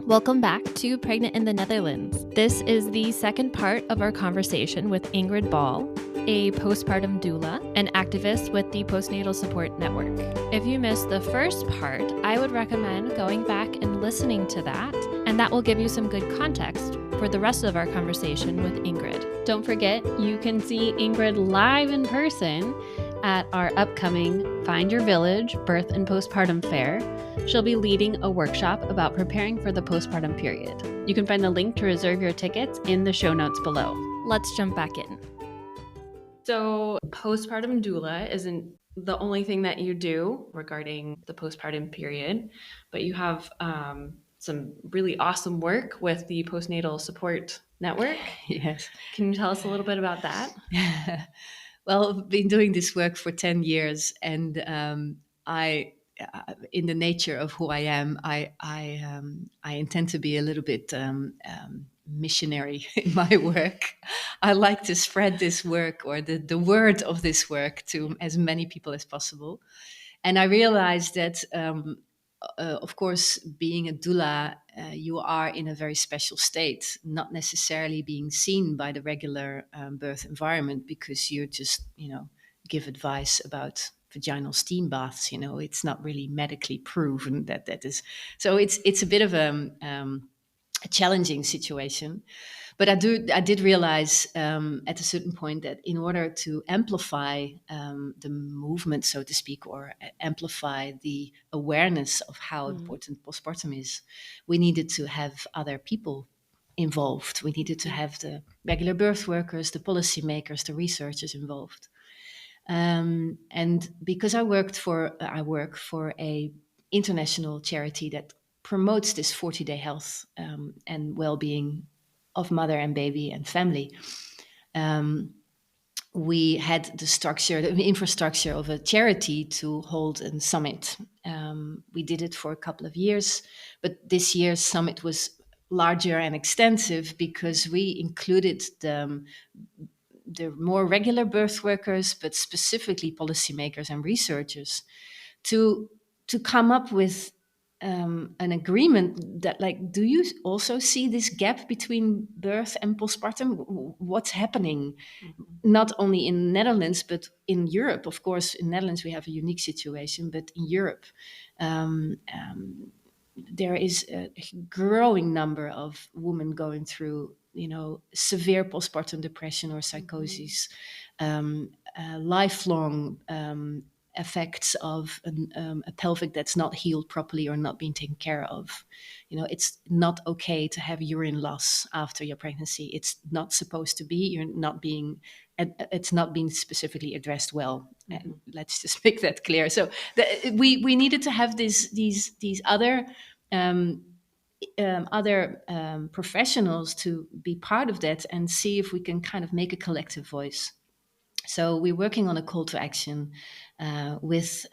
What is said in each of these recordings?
Welcome back to Pregnant in the Netherlands. This is the second part of our conversation with Ingrid Ball, a postpartum doula and activist with the Postnatal Support Network. If you missed the first part, I would recommend going back and listening to that, and that will give you some good context for the rest of our conversation with Ingrid. Don't forget, you can see Ingrid live in person at our upcoming Find Your Village Birth and Postpartum Fair. She'll be leading a workshop about preparing for the postpartum period. You can find the link to reserve your tickets in the show notes below. Let's jump back in. So, postpartum doula isn't the only thing that you do regarding the postpartum period, but you have some really awesome work with the Postnatal Support Network. Yes. Can you tell us a little bit about that? Well, I've been doing this work for 10 years, and in the nature of who I am, I intend to be a little bit missionary in my work. I like to spread this work or the word of this work to as many people as possible. And I realized that, of course, being a doula, you are in a very special state, not necessarily being seen by the regular birth environment, because you just, give advice about vaginal steam baths. It's not really medically proven that is. So it's a bit of a challenging situation. But I did realize at a certain point that in order to amplify the movement, so to speak, or amplify the awareness of how important postpartum is, we needed to have other people involved. We needed to have the regular birth workers, the policymakers, the researchers involved. And because I work for a international charity that promotes this 40-day health and well-being of mother and baby and family. We had the infrastructure of a charity to hold a summit. We did it for a couple of years, but this year's summit was larger and extensive because we included the more regular birth workers, but specifically policymakers and researchers to come up with an agreement that, like, do you also see this gap between birth and postpartum? What's happening, not only in the Netherlands, but in Europe? Of course, in the Netherlands, we have a unique situation, but in Europe, there is a growing number of women going through, severe postpartum depression or psychosis, lifelong effects of a pelvic that's not healed properly or not being taken care of. It's not okay to have urine loss after your pregnancy. It's not supposed to be. It's not being specifically addressed well. And let's just make that clear. So we needed to have these other professionals to be part of that and see if we can kind of make a collective voice. So we're working on a call to action with,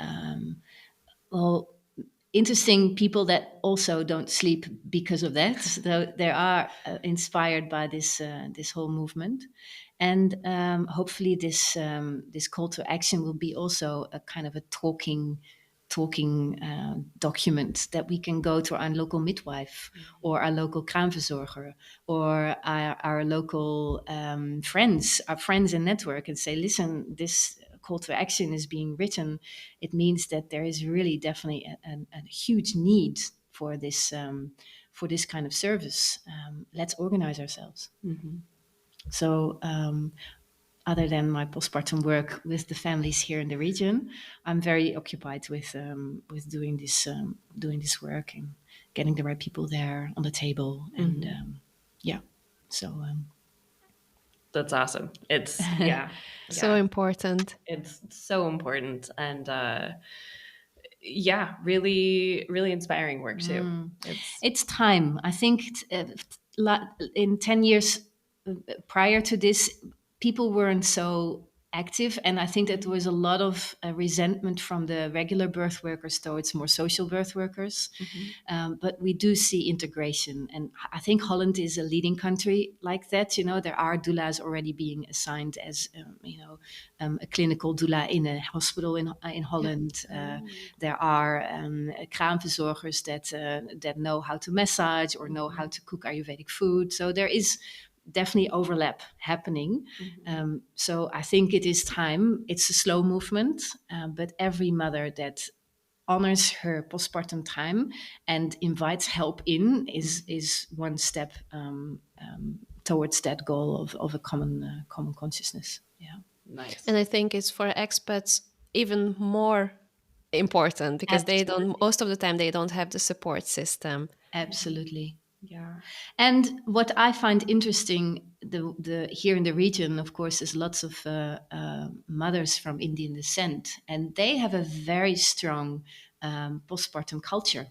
interesting people that also don't sleep because of that. So they are inspired by this whole movement. And hopefully this call to action will be also a kind of a talking document that we can go to our local midwife or our local kraamverzorger or our local our friends in network, and say, listen, this call to action is being written. It means that there is really definitely a huge need for this kind of service. Let's organize ourselves. So other than my postpartum work with the families here in the region, I'm very occupied with doing this work and getting the right people there on the table. And that's awesome. It's so important. It's so important, and really, really inspiring work too. It's time. I think in 10 years prior to this, people weren't so active. And I think that there was a lot of resentment from the regular birth workers towards more social birth workers. But we do see integration. And I think Holland is a leading country like that. There are doulas already being assigned as, a clinical doula in a hospital in Holland. There are kraamverzorgers that know how to massage or know how to cook Ayurvedic food. So there is definitely overlap happening. So I think it is time. It's a slow movement, but every mother that honors her postpartum time and invites help in is one step towards that goal of a common consciousness. Yeah, nice. And I think it's for expats even more important because Absolutely. They don't. Most of the time, they don't have the support system. Absolutely. Yeah. And what I find interesting, the here in the region, of course, is lots of mothers from Indian descent, and they have a very strong postpartum culture.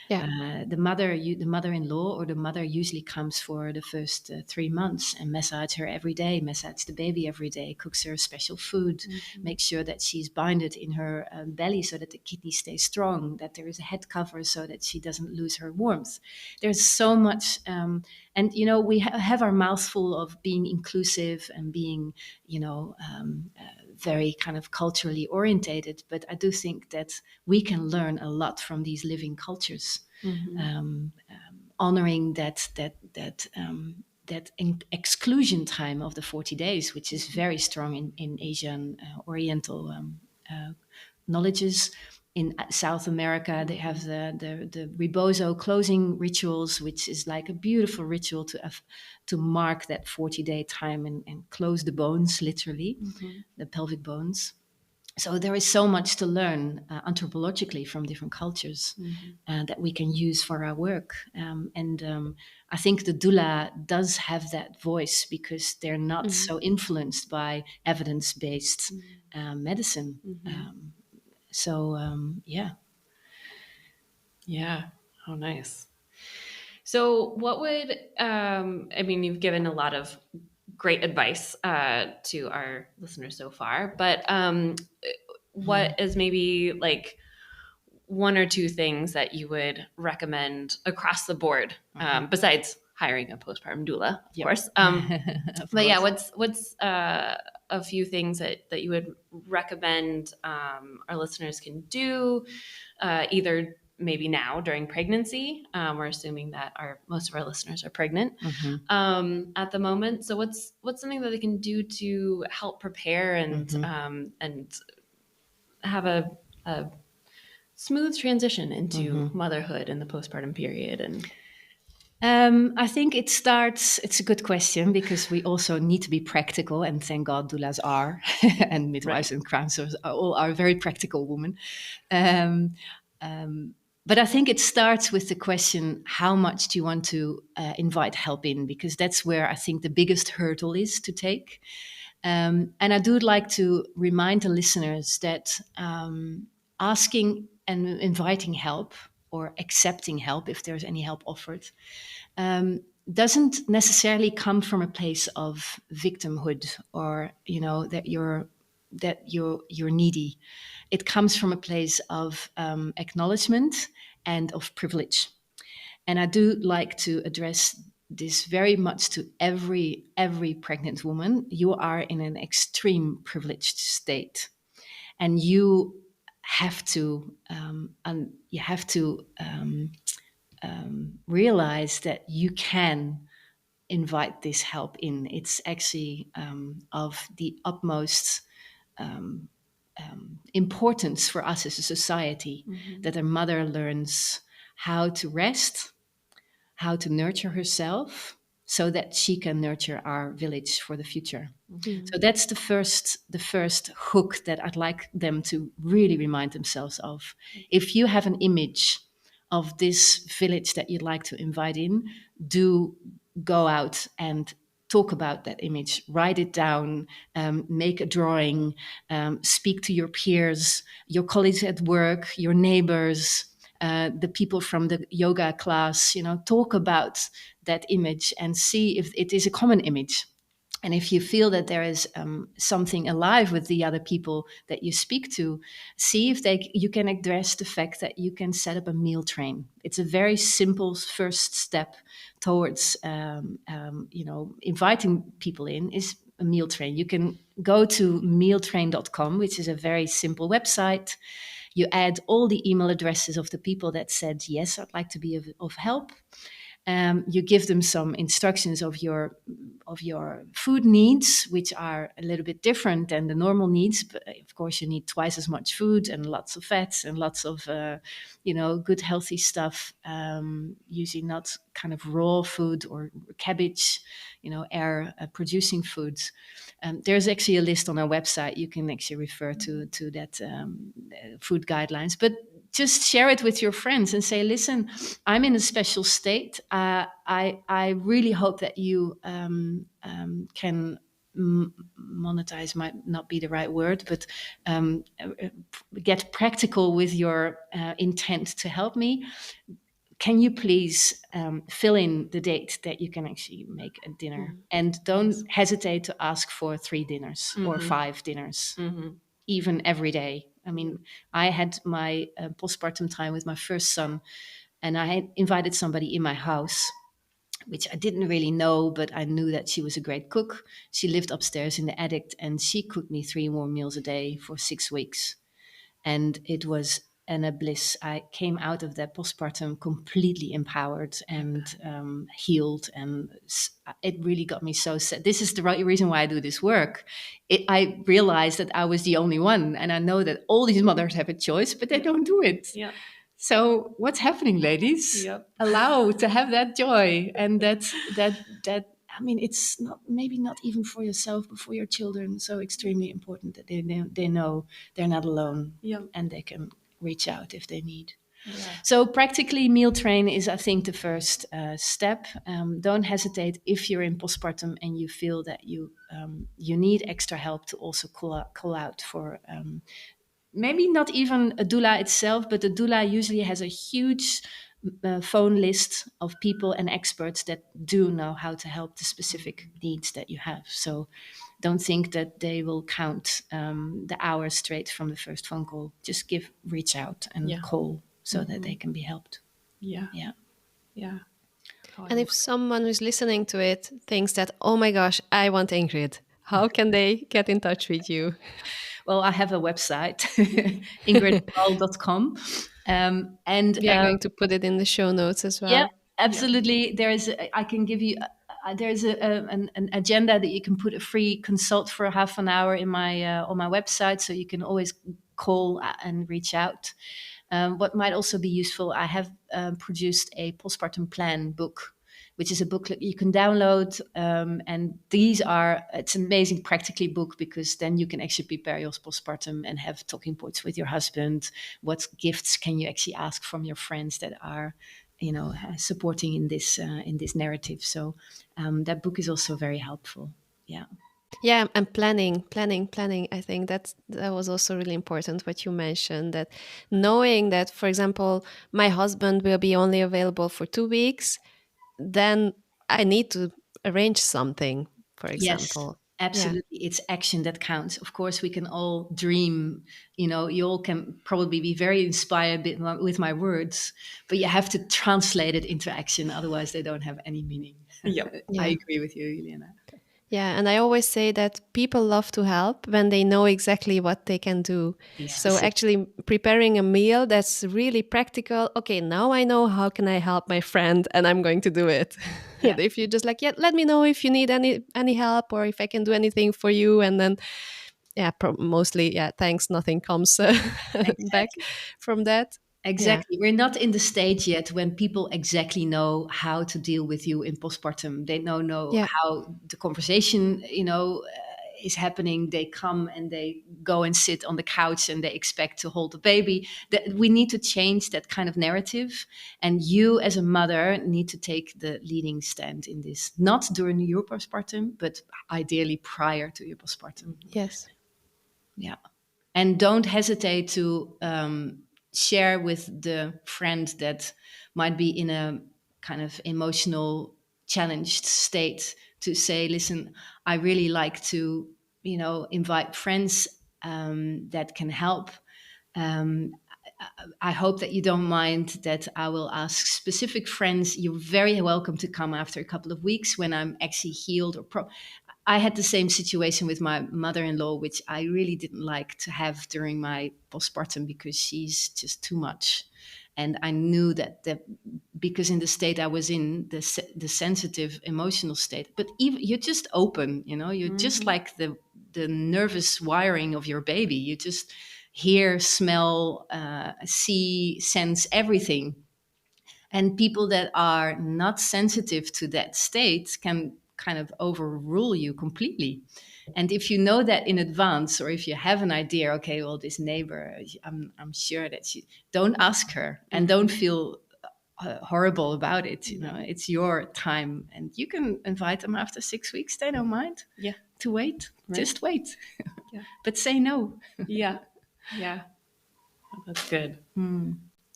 Yeah. The mother-in-law or the mother usually comes for the first 3 months and massage her every day, massage the baby every day, cooks her special food, makes sure that she's binded in her belly so that the kidney stays strong, that there is a head cover so that she doesn't lose her warmth. There's so much, and we have our mouths full of being inclusive and being, very kind of culturally orientated, but I do think that we can learn a lot from these living cultures, honoring that exclusion time of the 40 days, which is very strong in Asian Oriental knowledges. In South America, they have the rebozo closing rituals, which is like a beautiful ritual to mark that 40-day time and close the bones, literally, the pelvic bones. So there is so much to learn anthropologically from different cultures that we can use for our work. I think the doula does have that voice because they're not so influenced by evidence-based medicine. Yeah. Yeah. Oh, nice. So what would, you've given a lot of great advice to our listeners so far, but what is maybe like one or two things that you would recommend across the board, besides hiring a postpartum doula, of course. But yeah, what's a few things that you would recommend our listeners can do, either maybe now during pregnancy? We're assuming that most of our listeners are pregnant at the moment. So what's something that they can do to help prepare and have a smooth transition into motherhood in the postpartum period? And I think it's a good question because we also need to be practical, and thank God doulas are, and midwives and kraamverzorgers are very practical women. But I think it starts with the question, how much do you want to invite help in? Because that's where I think the biggest hurdle is to take. And I do like to remind the listeners that asking and inviting help or accepting help, if there's any help offered, doesn't necessarily come from a place of victimhood or that you're needy. It comes from a place of acknowledgement and of privilege. And I do like to address this very much to every pregnant woman. You are in an extreme privileged state, and you have to realize that you can invite this help in. It's actually of the utmost importance for us as a society that a mother learns how to rest, how to nurture herself, so that she can nurture our village for the future. So that's the first hook that I'd like them to really remind themselves of. If you have an image of this village that you'd like to invite in, do go out and talk about that image, write it down, make a drawing, speak to your peers, your colleagues at work, your neighbors, the people from the yoga class, talk about that image and see if it is a common image. And if you feel that there is something alive with the other people that you speak to, see if you can address the fact that you can set up a meal train. It's a very simple first step towards, inviting people in, is a meal train. You can go to mealtrain.com, which is a very simple website. You add all the email addresses of the people that said, yes, I'd like to be of help. You give them some instructions of your food needs, which are a little bit different than the normal needs. But of course, you need twice as much food and lots of fats and lots of good healthy stuff. Usually not kind of raw food or cabbage, air producing foods. There's actually a list on our website. You can actually refer to that food guidelines, but just share it with your friends and say, listen, I'm in a special state. I really hope that you can monetize, might not be the right word, but get practical with your intent to help me. Can you please fill in the date that you can actually make a dinner? And don't hesitate to ask for 3 dinners or 5 dinners, even every day. I mean, I had my postpartum time with my first son, and I had invited somebody in my house, which I didn't really know, but I knew that she was a great cook. She lived upstairs in the attic, and she cooked me 3 more meals a day for 6 weeks. And it was a bliss. I came out of that postpartum completely empowered and healed, and it really got me so sad. This is the right reason why I do this work. I realized that I was the only one, and I know that all these mothers have a choice, but they don't do it. Yeah. So what's happening, ladies? Yep. Allow to have that joy, and that. I mean, it's maybe not even for yourself, but for your children. So extremely important that they know they're not alone, and they can reach out if they need. Yeah. So practically, meal train is, I think, the first step. Don't hesitate if you're in postpartum and you feel that you need extra help to also call out for. Maybe not even a doula itself, but the doula usually has a huge phone list of people and experts that do know how to help the specific needs that you have. So don't think that they will count the hours straight from the first phone call. Just reach out and call so that they can be helped. Yeah. And if someone who's listening to it thinks that, oh my gosh, I want Ingrid, how can they get in touch with you? Well, I have a website, ingridbal.com. And we are going to put it in the show notes as well. Yeah, absolutely. I can give you, there's an agenda that you can put a free consult for half an hour in on my website. So you can always call and reach out. What might also be useful, I have produced a postpartum plan book, which is a booklet you can download. And it's an amazing practically book, because then you can actually prepare your postpartum and have talking points with your husband. What gifts can you actually ask from your friends that are, supporting in this narrative? So that book is also very helpful. Yeah. Yeah, and planning. I think that was also really important what you mentioned, that knowing that, for example, my husband will be only available for 2 weeks, then I need to arrange something, for example. Yes, absolutely. Yeah. It's action that counts. Of course, we can all dream, you all can probably be very inspired with my words, but you have to translate it into action. Otherwise, they don't have any meaning. Yep. Yeah. I agree with you, Juliana. Yeah, and I always say that people love to help when they know exactly what they can do. So actually preparing a meal that's really practical. Okay, now I know how can I help my friend, and I'm going to do it. Yeah. If you just let me know if you need any help or if I can do anything for you, and then mostly thanks, nothing comes back from that. Exactly. Yeah. We're not in the stage yet when people exactly know how to deal with you in postpartum. They don't know how the conversation, is happening. They come and they go and sit on the couch and they expect to hold the baby. We need to change that kind of narrative. And you as a mother need to take the leading stand in this, not during your postpartum, but ideally prior to your postpartum. Yes. Yeah. And don't hesitate to share with the friend that might be in a kind of emotional challenged state to say, listen, I really like to, invite friends that can help. I hope that you don't mind that I will ask specific friends. You're very welcome to come after a couple of weeks when I'm actually healed I had the same situation with my mother-in-law, which I really didn't like to have during my postpartum because she's just too much. And I knew that because in the state I was in, the sensitive emotional state, but even you're just open, you're just like the nervous wiring of your baby. You just hear, smell, see, sense everything. And people that are not sensitive to that state can kind of overrule you completely. And if you know that in advance, or if you have an idea, okay, well, this neighbor, I'm sure that don't ask her and don't feel horrible about it. It's your time, and you can invite them after 6 weeks. They don't mind. Yeah. To wait. Right. Just wait. Yeah. But say no. Yeah. Yeah. That's good.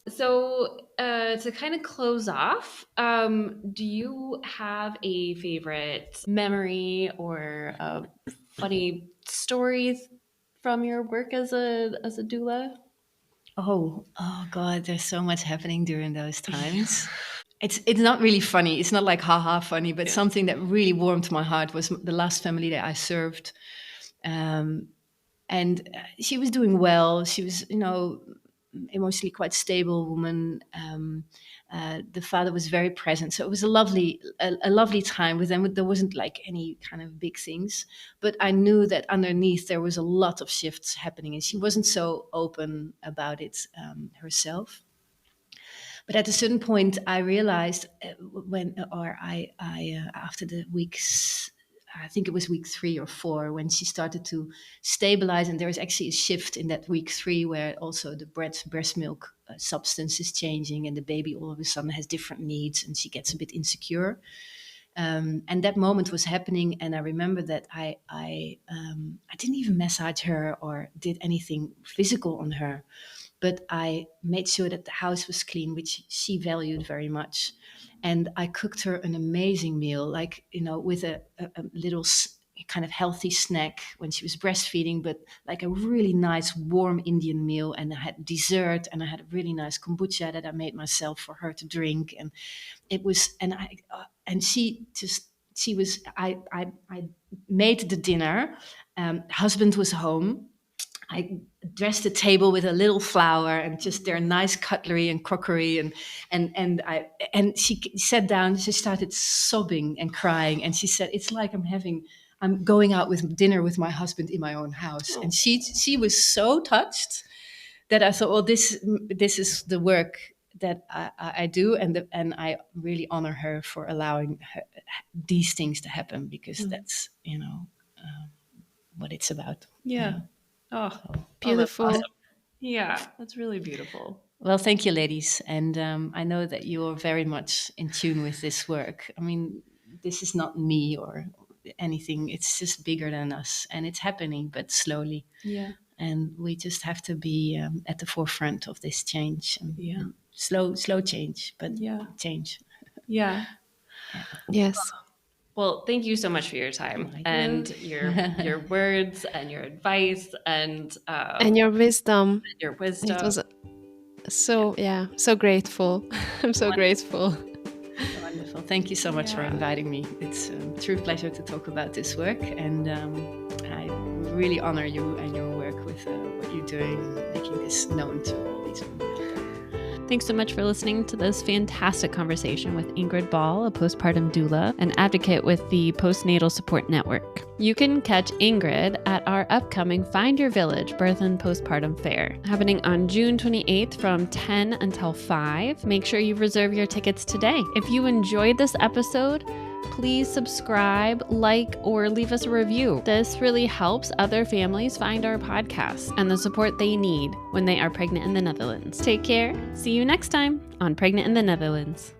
So to kind of close off, do you have a favorite memory or funny stories from your work as a doula? Oh God, there's so much happening during those times. It's not really funny. It's not like haha funny, but something that really warmed my heart was the last family that I served. And she was doing well. She was, emotionally quite stable woman. The father was very present, so it was a lovely time with them. There wasn't like any kind of big things, but I knew that underneath there was a lot of shifts happening, and she wasn't so open about it herself. But at a certain point, I realized after the weeks, I think it was week 3 or 4, when she started to stabilize. And there was actually a shift in that week 3 where also the breast milk substance is changing, and the baby all of a sudden has different needs, and she gets a bit insecure. And that moment was happening. And I remember that I didn't even massage her or did anything physical on her, but I made sure that the house was clean, which she valued very much. And I cooked her an amazing meal, with a little kind of healthy snack when she was breastfeeding, but like a really nice warm Indian meal. And I had dessert, and I had a really nice kombucha that I made myself for her to drink. And it was, I made the dinner. Husband was home. I dressed the table with a little flower and just their nice cutlery and crockery, and she sat down. She started sobbing and crying, and she said, "It's like I'm going out with dinner with my husband in my own house." Oh. And she was so touched that I thought, well, this is the work that I do, and I really honor her for allowing these things to happen, because that's what it's about. Yeah. Oh, beautiful. That's awesome. Yeah, that's really beautiful. Well, thank you, ladies. And I know that you're very much in tune with this work. I mean, this is not me or anything. It's just bigger than us. And it's happening, but slowly. Yeah. And we just have to be at the forefront of this change. And slow change, but change. Yeah. Yes. Well, thank you so much for your time and your words and your advice and your wisdom. It was so grateful. I'm so grateful. Wonderful. Thank you so much for inviting me. It's a true pleasure to talk about this work, and I really honor you and your work with what you're doing, making this known to all these women. Thanks so much for listening to this fantastic conversation with Ingrid Ball, a postpartum doula, an advocate with the Postnatal Support Network. You can catch Ingrid at our upcoming Find Your Village Birth and Postpartum Fair, happening on June 28th from 10 until 5. Make sure you reserve your tickets today. If you enjoyed this episode, please subscribe, like, or leave us a review. This really helps other families find our podcast and the support they need when they are pregnant in the Netherlands. Take care. See you next time on Pregnant in the Netherlands.